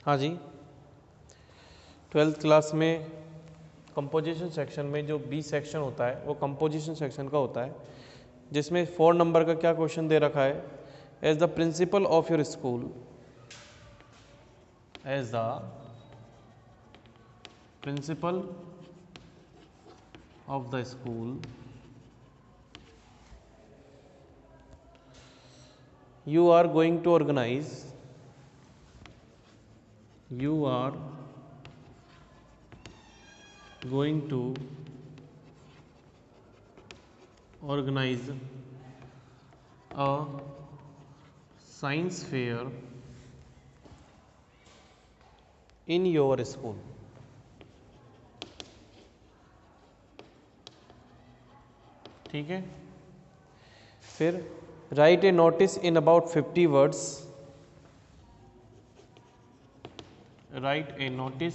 हाँ जी, 12th class में composition section में जो बी सेक्शन होता है वो कंपोजिशन सेक्शन का होता है, जिसमें 4 नंबर का क्या क्वेश्चन दे रखा है, as the principal of your school, as the principal of the school you are going to organize a science fair in your school. ठीक है, फिर right A notice in about 50 words, right A notice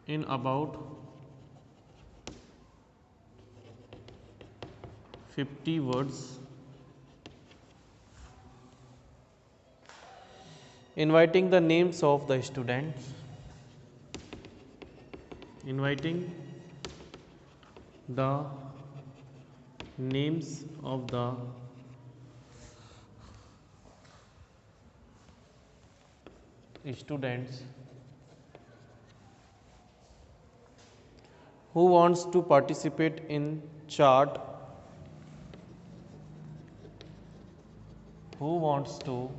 in about 50 words inviting the names of the students, inviting the names of the students who wants to participate in chart, who wants to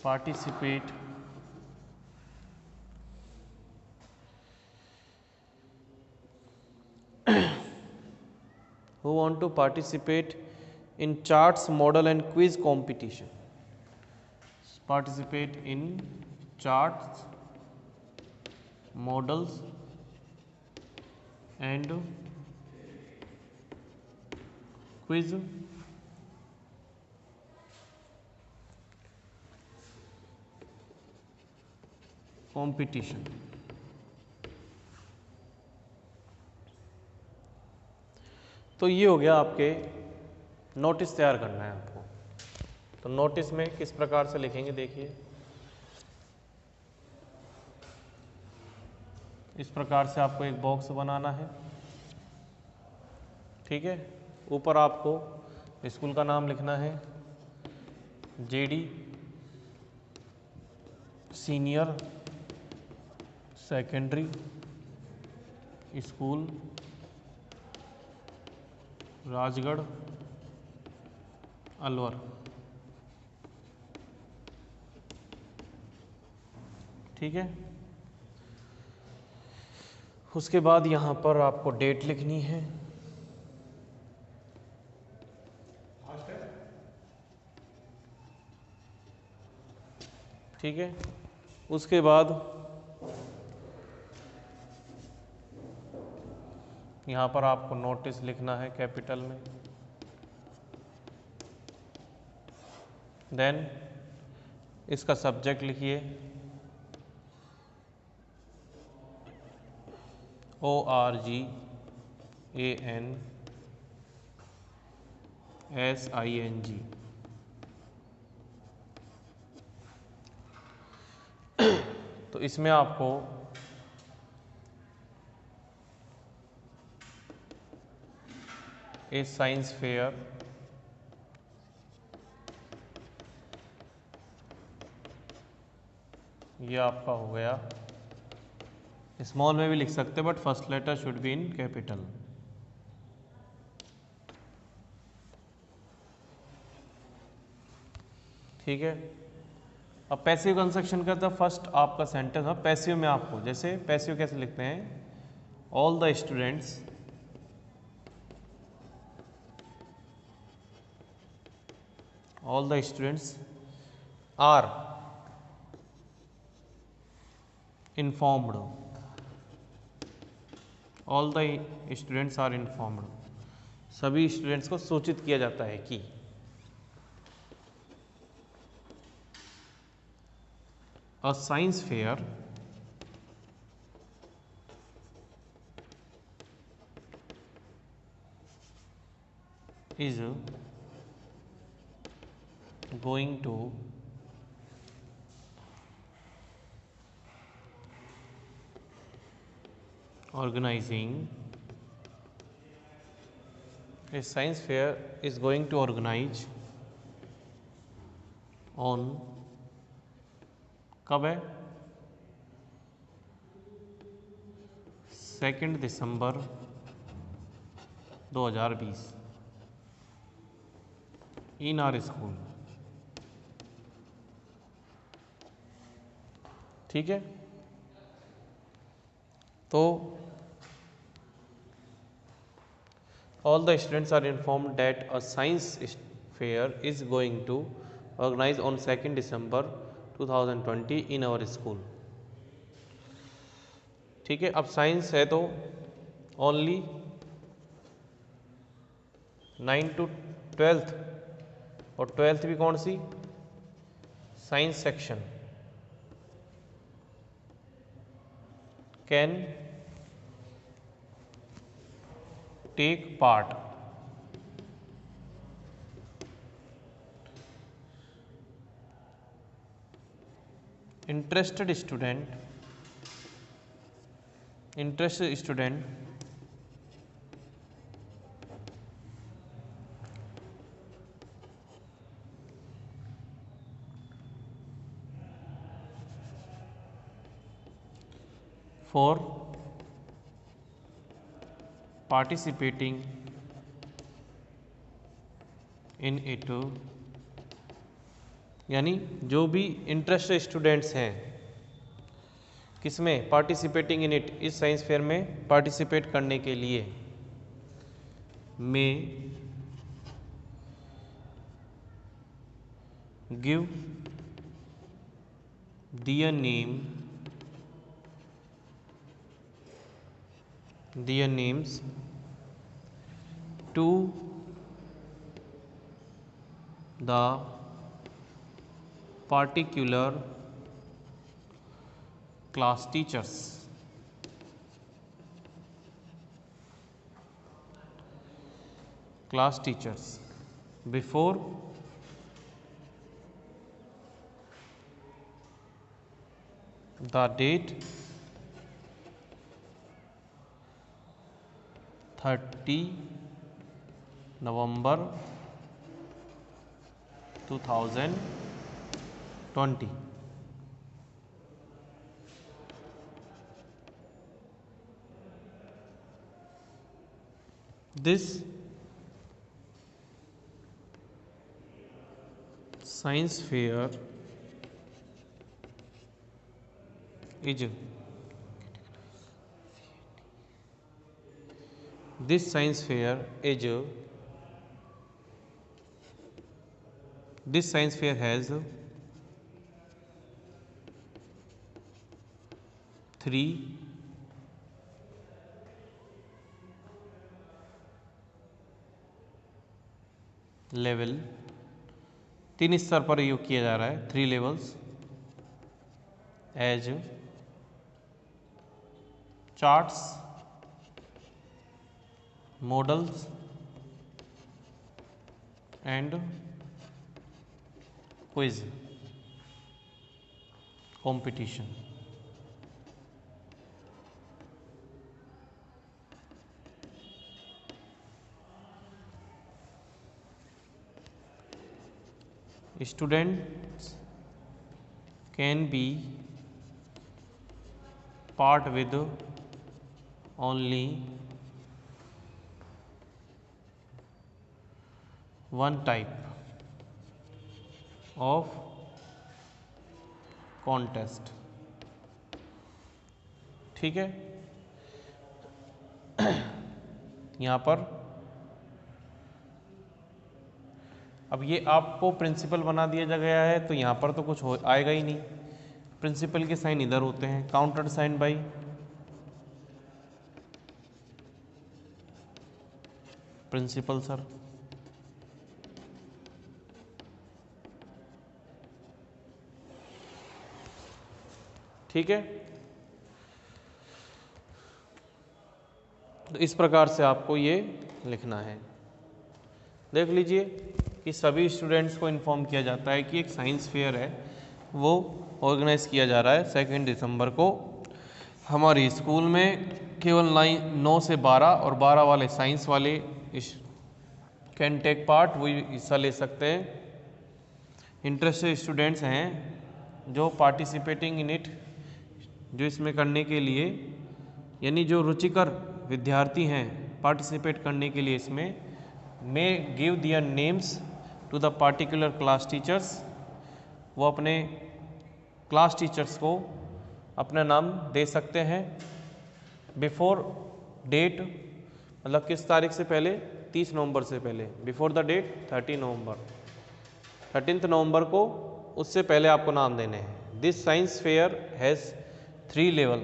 participate who want to participate in charts, model and quiz competition, participate in charts, models and quiz competition. तो ये हो गया, आपके notice तैयार करना है आपको। तो नोटिस में किस प्रकार से लिखेंगे, देखिए इस प्रकार से आपको एक बॉक्स बनाना है, ठीक है। ऊपर आपको स्कूल का नाम लिखना है, JD senior secondary school Rajgarh Alwar, ठीक है। उसके बाद यहाँ पर आपको डेट लिखनी है, ठीक है। उसके बाद यहाँ पर आपको नोटिस लिखना है कैपिटल में, देन इसका सब्जेक्ट लिखिए ORGANSING, तो इसमें आपको ए साइंस फेयर ये आपका हो गया, स्मॉल में भी लिख सकते हैं but first letter should be in capital, ठीक है। अब पैसिव कंस्ट्रक्शन का था फर्स्ट आपका सेंटेंस है पैसिव में, आपको जैसे पैसिव कैसे लिखते हैं, all the students are informed, all the students are informed, सभी स्टूडेंट्स को सूचित किया जाता है कि, a science fair is going to organizing a science fair is going to organize on कब है 2 दिसंबर 2020 इन आर स्कूल। ठीक है, तो all the students are informed that a science fair is going to organize on 2 December 2020 in our school। ठीक है, अब science है तो ओनली 9 to 12th, और 12th भी कौन सी, science section, can take part. Interested student for participating in it, यानी जो भी इंटरेस्टेड स्टूडेंट्स हैं किसमें, पार्टिसिपेटिंग इन इट, इस साइंस फेयर में पार्टिसिपेट करने के लिए, may give their names to the particular class teachers। Before the date 30 November 2020। This science fair is this science fair has 3 level, 3 स्तर पर योग किया जा रहा है, 3 levels, as charts, models and quiz competition. Students can be part with only one type of contest। ठीक है, यहाँ पर अब ये आपको प्रिंसिपल बना दिया गया है, तो यहाँ पर तो कुछ आएगा ही नहीं, प्रिंसिपल के साइन इधर होते हैं, countersign by principal sir. ठीक है, तो इस प्रकार से आपको ये लिखना है। देख लीजिए कि सभी स्टूडेंट्स को इन्फॉर्म किया जाता है कि एक साइंस फेयर है वो ऑर्गेनाइज़ किया जा रहा है 2 दिसंबर को हमारी स्कूल में। केवल 9 से 12 और 12 वाले साइंस वाले कैन टेक पार्ट, वो हिस्सा ले सकते हैं। इंटरेस्टेड स्टूडेंट्स हैं जो पार्टिसिपेटिंग इन इट, जो इसमें करने के लिए, यानी जो रुचिकर विद्यार्थी हैं पार्टिसिपेट करने के लिए इसमें, may give their names to the particular class teachers, वो अपने क्लास टीचर्स को अपना नाम दे सकते हैं। बिफोर डेट, मतलब किस तारीख से पहले, 30 नवंबर से पहले। बिफोर द डेट 13 नवंबर को, उससे पहले आपको नाम देने हैं। This science fair has 3 level,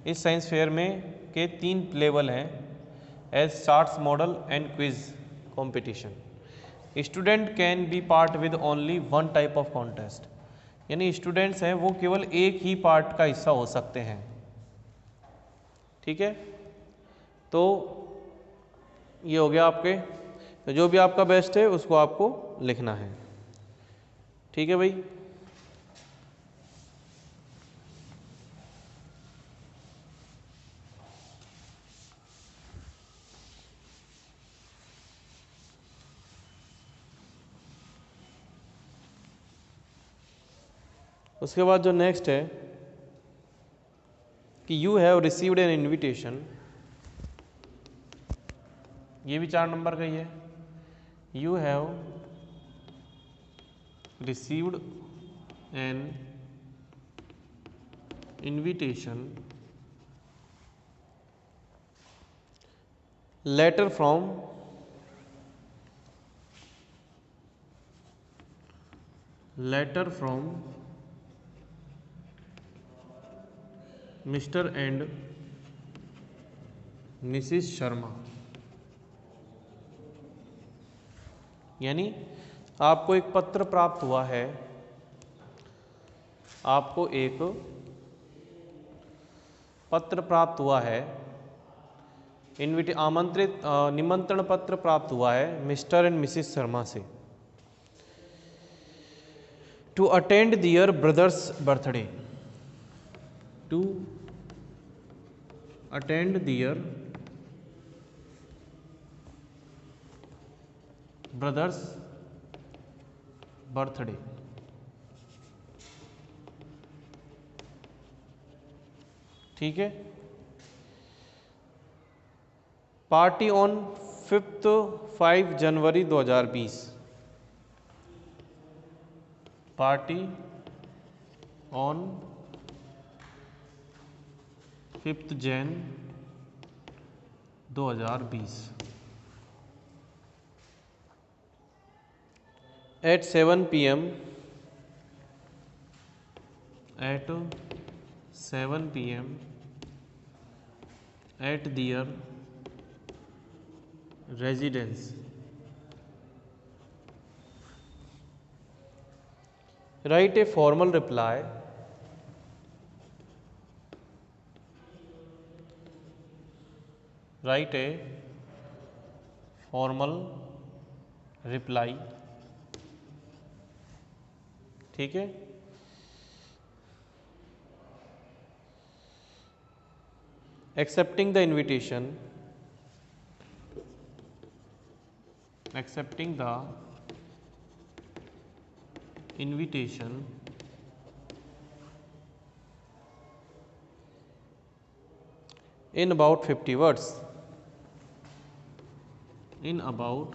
इस साइंस फेयर में के 3 लेवल हैं। As charts, model and quiz competition. Student can be part with only 1 type of contest, यानी स्टूडेंट्स हैं वो केवल एक ही पार्ट का हिस्सा हो सकते हैं। ठीक है, तो ये हो गया आपके, तो जो भी आपका बेस्ट है उसको आपको लिखना है। ठीक है भाई। उसके बाद जो नेक्स्ट है कि you have received an invitation, ये भी 4 नंबर का ही है। You have received an invitation letter from Mr and Mrs Sharma, यानी आपको एक पत्र प्राप्त हुआ है, आपको एक पत्र प्राप्त हुआ है, निमंत्रण पत्र प्राप्त हुआ है मिस्टर एंड मिसिस शर्मा से, to attend their brother's birthday, to attend their brother's birthday. ठीक है। Party on 5 January 2020, party on 5 Jan 2020 at 7 PM, at 7 PM at their residence. Write a formal reply. Write a formal reply. ठीक है। Accepting the invitation, accepting the invitation in about 50 words, in about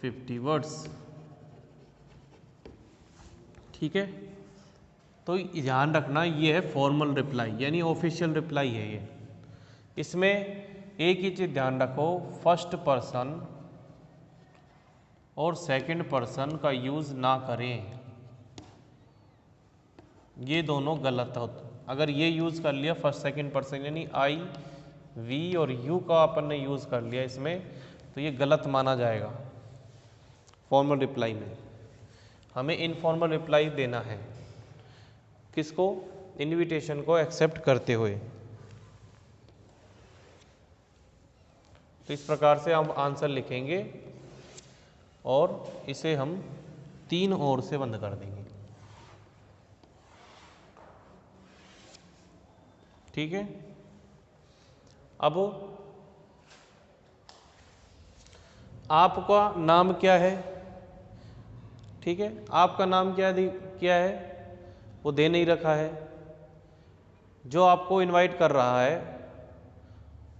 50 words। ठीक है, तो ध्यान रखना ये है formal reply, यानी ऑफिशियल रिप्लाई है ये। इसमें एक ही चीज़ ध्यान रखो, फर्स्ट पर्सन और सेकंड पर्सन का यूज़ ना करें, ये दोनों गलत होता। अगर ये यूज़ कर लिया फर्स्ट सेकंड पर्सन, यानी आई, वी और यू का अपन ने यूज़ कर लिया इसमें, तो ये गलत माना जाएगा। फॉर्मल रिप्लाई में हमें इनफॉर्मल रिप्लाई देना है, किसको? इनविटेशन को एक्सेप्ट करते हुए। तो इस प्रकार से हम आंसर लिखेंगे और इसे हम 3 ओर से बंद कर देंगे। ठीक है। अब आपका नाम क्या है? ठीक है, आपका नाम क्या है वो दे नहीं रखा है। जो आपको इनवाइट कर रहा है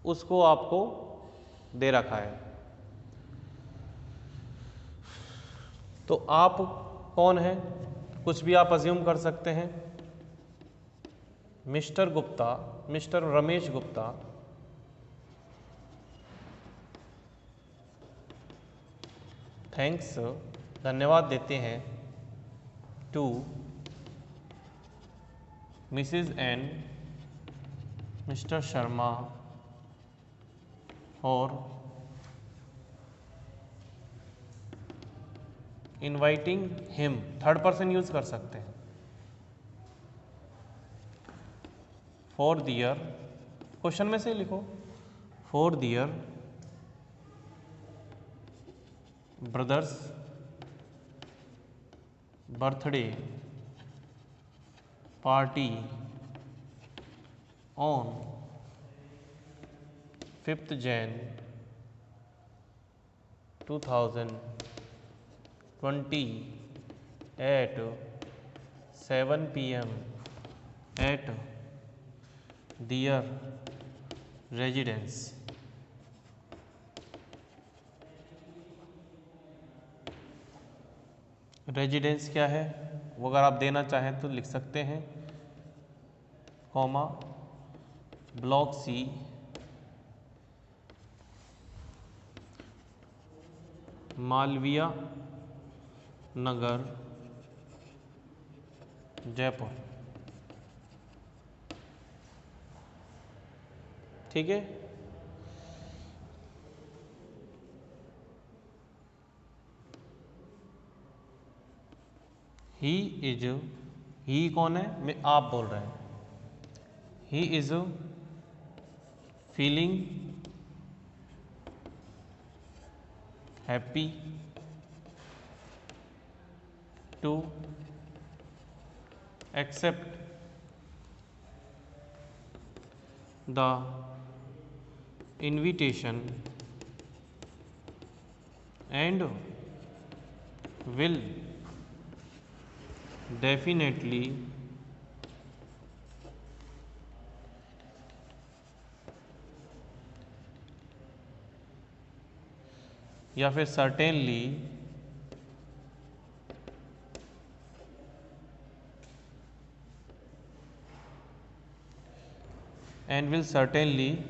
उसको आपको दे रखा है। तो आप कौन है? कुछ भी आप अज्यूम कर सकते हैं। Mr Gupta, Mr Ramesh Gupta thanks, धन्यवाद देते हैं, to Mrs and Mr Sharma और inviting him. Third person use कर सकते हैं। फॉर दियर, क्वेश्चन में से लिखो, for their brother's birthday party on 5th Jan 2020 at 7 PM at their residence। Residence क्या है वो अगर आप देना चाहें तो लिख सकते हैं, कॉमा ब्लॉक सी मालविया नगर जयपुर। ठीक है। ही इज, ही कौन है? मैं आप बोल रहे हैं। He is feeling happy to accept the invitation and will definitely या फिर certainly and will certainly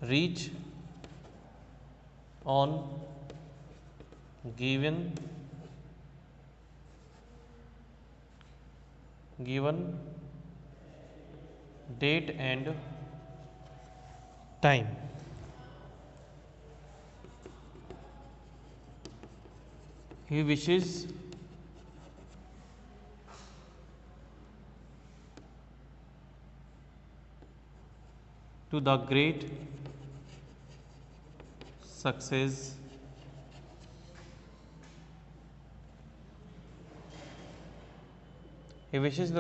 reach on given date and time। he wishes to the great success he wishes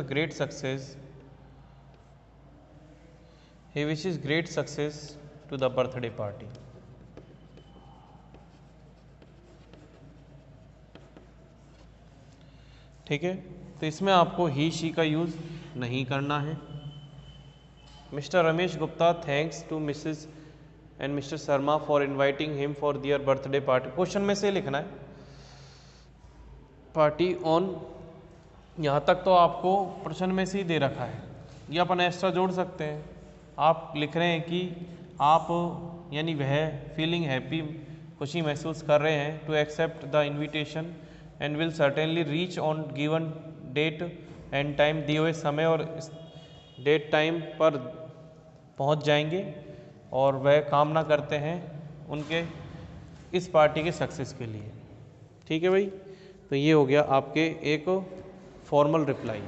great success to the birthday party। ठीक है, तो इसमें आपको ही she का use नहीं करना है। Mr Ramesh Gupta thanks to Mrs and Mr Sharma for inviting him for their birthday party. Question में से लिखना है पार्टी ऑन, यहाँ तक तो आपको प्रश्न में से ही दे रखा है, ये अपन एक्स्ट्रा जोड़ सकते हैं। आप लिख रहे हैं कि आप यानी वह फीलिंग हैप्पी, खुशी महसूस कर रहे हैं, to accept the invitation and will certainly reach on given date and time, दिए हुए समय और डेट टाइम पर पहुंच जाएंगे और वह कामना करते हैं उनके इस पार्टी के सक्सेस के लिए। ठीक है भाई, तो ये हो गया आपके एक फॉर्मल रिप्लाई।